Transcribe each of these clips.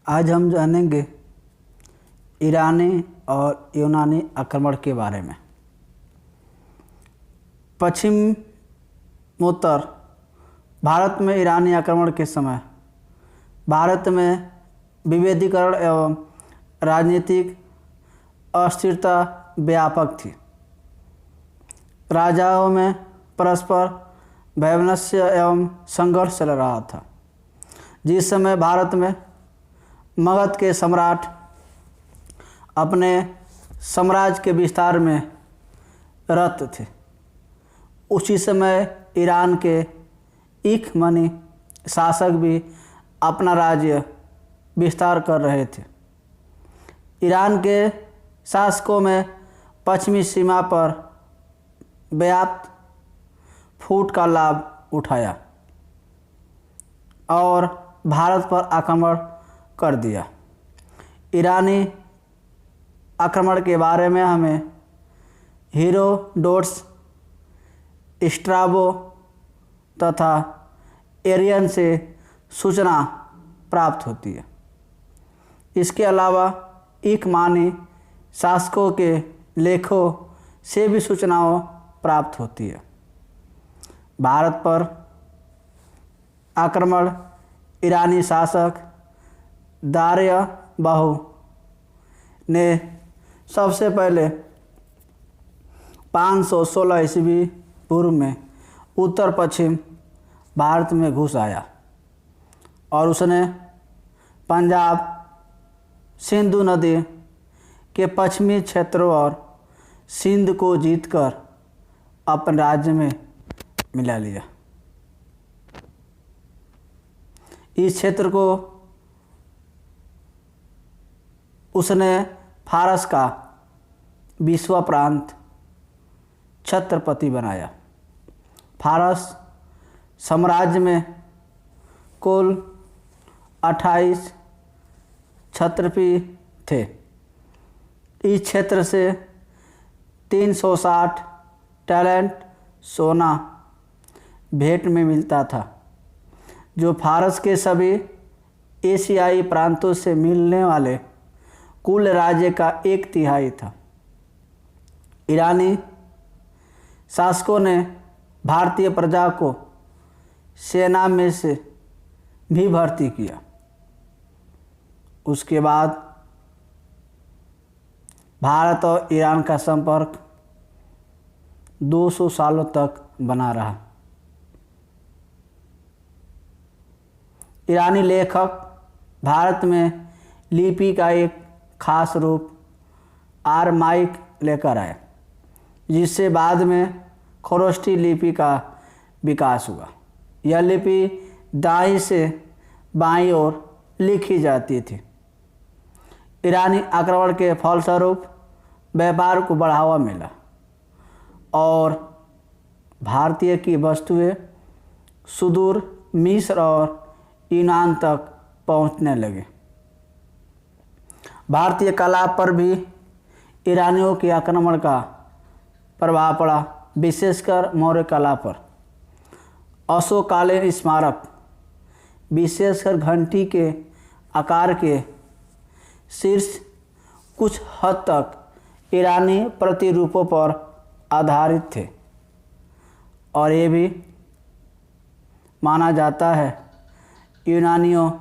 आज हम जानेंगे ईरानी और यूनानी आक्रमण के बारे में। पश्चिमोत्तर भारत में ईरानी आक्रमण के समय भारत में विभेदीकरण एवं राजनीतिक अस्थिरता व्यापक थी। राजाओं में परस्पर वैमनस्य एवं संघर्ष चल रहा था। जिस समय भारत में मगध के सम्राट अपने साम्राज्य के विस्तार में रत थे, उसी समय ईरान के इख़्वानी शासक भी अपना राज्य विस्तार कर रहे थे। ईरान के शासकों में पश्चिमी सीमा पर व्याप्त फूट का लाभ उठाया और भारत पर आक्रमण कर दिया। ईरानी आक्रमण के बारे में हमें हेरोडोटस, स्ट्राबो तथा एरियन से सूचना प्राप्त होती है। इसके अलावा इख़्वानी शासकों के लेखों से भी सूचनाओं प्राप्त होती है। भारत पर आक्रमण ईरानी शासक दार्याबाहु ने सबसे पहले 516 ईस्वी पूर्व में उत्तर पश्चिम भारत में घुस आया और उसने पंजाब, सिंधु नदी के पश्चिमी क्षेत्रों और सिंध को जीतकर अपने राज्य में मिला लिया। इस क्षेत्र को उसने फारस का बीसवां प्रांत छत्रपति बनाया। फारस साम्राज्य में कुल 28 क्षत्रपी थे। इस क्षेत्र से 360 टैलेंट सोना भेंट में मिलता था, जो फारस के सभी एशियाई प्रांतों से मिलने वाले कुल राज्य का 1/3 था। ईरानी शासकों ने भारतीय प्रजा को सेना में से भी भर्ती किया। उसके बाद भारत और ईरान का संपर्क 200 सालों तक बना रहा। ईरानी लेखक भारत में लिपि का एक खास रूप आरमाइक लेकर आए, जिससे बाद में खरोष्ठी लिपि का विकास हुआ। यह लिपि दाईं से बाईं ओर लिखी जाती थी। ईरानी आक्रमण के फलस्वरूप व्यापार को बढ़ावा मिला और भारतीय की वस्तुएं सुदूर मिस्र और यूनान तक पहुंचने लगे। भारतीय कला पर भी ईरानियों के आक्रमण का प्रभाव पड़ा, विशेषकर मौर्य कला पर। अशोककालीन स्मारक, विशेषकर घंटी के आकार के शीर्ष, कुछ हद तक ईरानी प्रतिरूपों पर आधारित थे और ये भी माना जाता है यूनानियों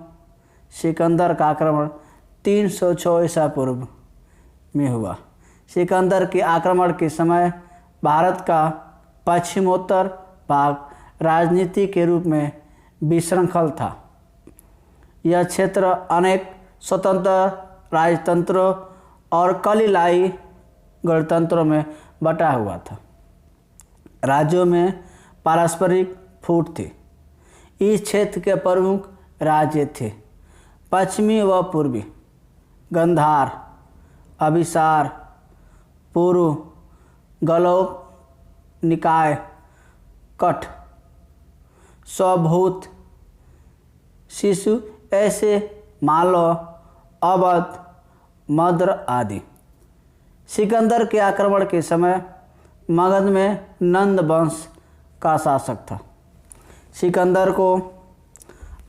सिकंदर का आक्रमण 306 ईसा पूर्व में हुआ। सिकंदर के आक्रमण के समय भारत का पश्चिमोत्तर भाग राजनीति के रूप में विशृंखल था। यह क्षेत्र अनेक स्वतंत्र राजतंत्रों और कलिलाई गणतंत्रों में बटा हुआ था। राज्यों में पारस्परिक फूट थी। इस क्षेत्र के प्रमुख राज्य थे पश्चिमी व पूर्वी: गंधार, अभिसार, पुरु, गलौक निकाय, कठ, स्वभूत, शिशु, ऐसे मालव, अवध, मद्र आदि। सिकंदर के आक्रमण के समय मगध में नंद वंश का शासक था। सिकंदर को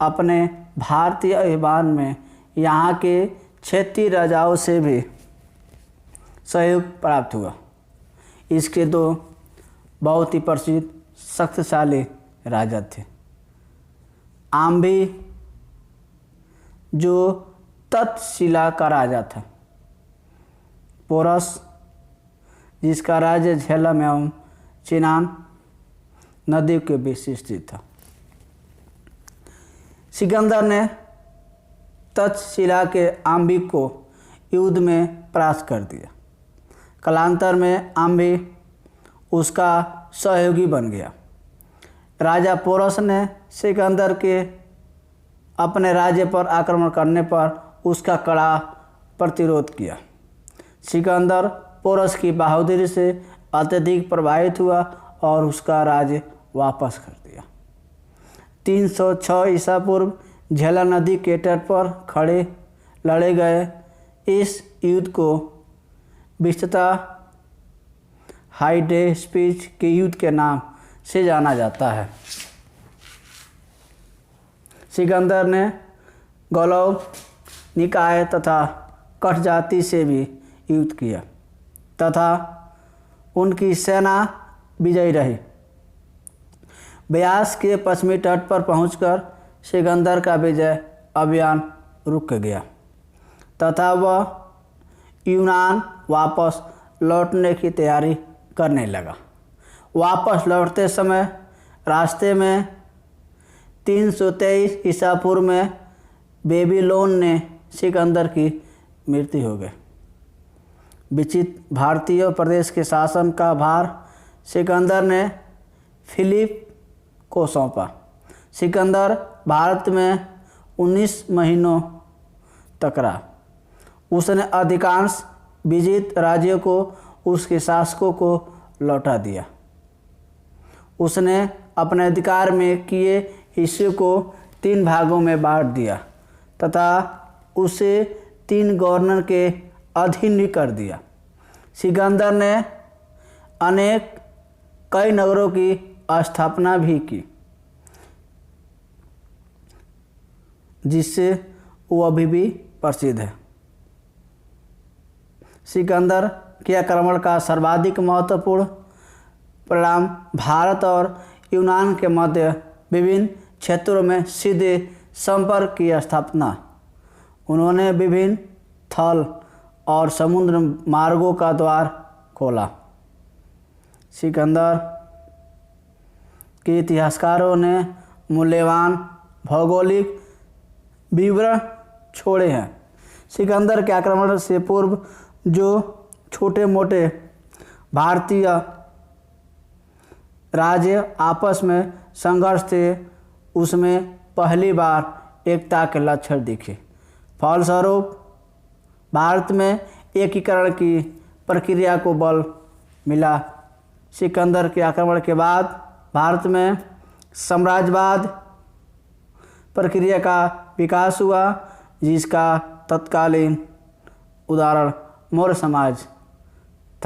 अपने भारतीय अभियान में यहाँ के क्षेत्रीय राजाओं से भी सहयोग प्राप्त हुआ। इसके दो बहुत ही प्रसिद्ध शक्तिशाली राजा थे। आम्भी जो तक्षशिला का राजा था, पोरस जिसका राज्य झेलम एवं चिनाब नदी के बीच स्थित था। सिकंदर ने तक्षशिला के आम्भी को युद्ध में परास्त कर दिया। कालांतर में आम्भी उसका सहयोगी बन गया। राजा पोरस ने सिकंदर के अपने राज्य पर आक्रमण करने पर उसका कड़ा प्रतिरोध किया। सिकंदर पोरस की बहादुरी से अत्यधिक प्रभावित हुआ और उसका राज्य वापस कर दिया। 306 ईसा पूर्व झेलम नदी के तट पर खड़े लड़े गए इस युद्ध को विशेषतः हाइडेस्पिस के युद्ध के नाम से जाना जाता है। सिकंदर ने गौलव निकाय तथा कठ जाति से भी युद्ध किया तथा उनकी सेना विजयी रही। ब्यास के पश्चिमी तट पर पहुंचकर सिकंदर का विजय अभियान रुक गया तथा वह यूनान वापस लौटने की तैयारी करने लगा। वापस लौटते समय रास्ते में 323 ईसा पूर्व में बेबीलोन ने सिकंदर की मृत्यु हो गई। विचित्र भारतीय प्रदेश के शासन का भार सिकंदर ने फिलिप को सौंपा। सिकंदर भारत में 19 महीनों तक रहा। उसने अधिकांश विजित राज्यों को उसके शासकों को लौटा दिया। उसने अपने अधिकार में किए हिस्से को 3 भागों में बांट दिया तथा उसे 3 गवर्नर के अधीन भी कर दिया। सिकंदर ने कई नगरों की स्थापना भी की जिससे वो अभी भी प्रसिद्ध है। सिकंदर के आक्रमण का सर्वाधिक महत्वपूर्ण परिणाम भारत और यूनान के मध्य विभिन्न क्षेत्रों में सीधे संपर्क की स्थापना। उन्होंने विभिन्न थल और समुद्र मार्गों का द्वार खोला। सिकंदर के इतिहासकारों ने मूल्यवान भौगोलिक विवरण छोड़े हैं। सिकंदर के आक्रमण से पूर्व जो छोटे मोटे भारतीय राज्य आपस में संघर्ष थे उसमें पहली बार एकता के लक्षण दिखे। फलस्वरूप भारत में एकीकरण की प्रक्रिया को बल मिला। सिकंदर के आक्रमण के बाद भारत में साम्राज्यवाद प्रक्रिया का विकास हुआ जिसका तत्कालीन उदाहरण मौर्य समाज